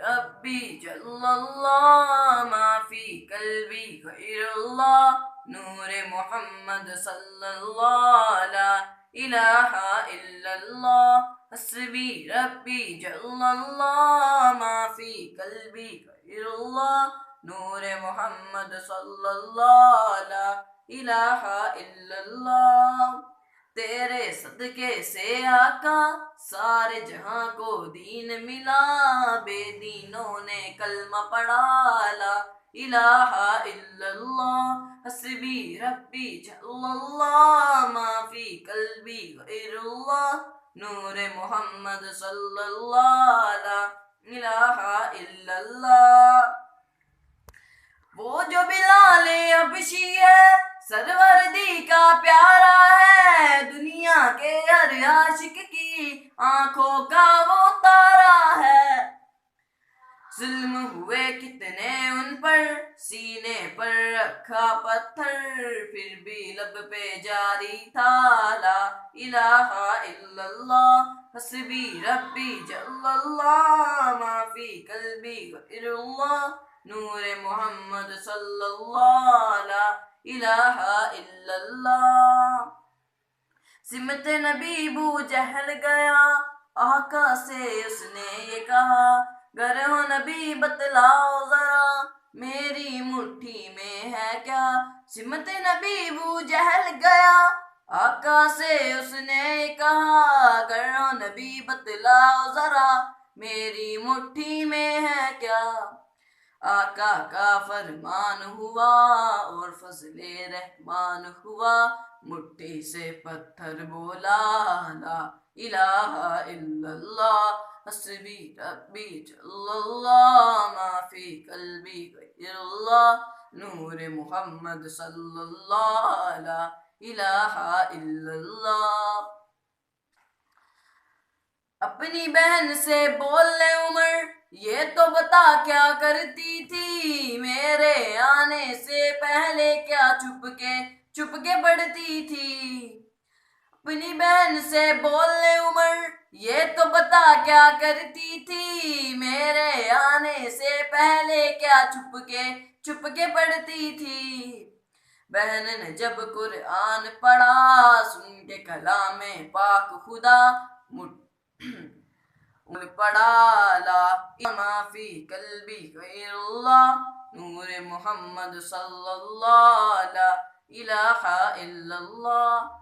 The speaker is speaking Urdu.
ربی جل اللہ ما فی قلبی غیر اللہ نور محمد صلی اللہ لا الہ الا اللہ حسبی ربی جل اللہ ما فی قلبی غیر اللہ نور محمد صلی اللہ لا الہ الا اللہ تیرے صدقے سے آقا سارے جہاں کو دین ملا بے دینوں نے کلمہ پڑھا لا الہ الا اللہ حسبی ربی جل اللہ ما فی قلبی غیر اللہ نور محمد صلی اللہ لا الہ الا اللہ وہ جو بلال حبشی ہے سروردی کا پیارا ہے دنیا کے ہر عاشق کی آنکھوں کا وہ تارا ہے ظلم ہوئے کتنے ان پر سینے پر رکھا پتھر پھر بھی لب پہ جاری تھا لا الہ الا اللہ حسبی ربی جل اللہ ما فی قلبی غیر اللہ نور محمد صلی اللہ لا الہ الا اللہ سمت نبی بو جہل گیا آقا سے اس نے یہ کہا گر ہو نبی بتلاؤ ذرا میری مٹھی میں ہے کیا سمت نبی بو جہل گیا آقا سے اس نے کہا گر ہو نبی بتلاؤ ذرا میری مٹھی میں ہے کیا آقا کا فرمان ہوا اور فضل رحمان ہوا مٹھی سے پتھر بولا لا الہ الا اللہ حسبی ربی جل اللہ ما فی قلبی غیر اللہ نور محمد صلی اللہ لا الہ الا اللہ اپنی بہن سے بول لے عمر یہ تو بتا کیا کرتی تھی میرے آنے سے پہلے کیا چھپ کے پڑھتی تھی اپنی بہن سے بول لے عمر یہ تو بتا کیا کرتی تھی میرے آنے سے پہلے کیا چھپ کے پڑھتی تھی بہن نے جب قرآن پڑھا سن کے کلام پاک خدا پڑھا لا ما فی قلبی غیر اللہ نور محمد صلی اللہ لا الہ الا اللہ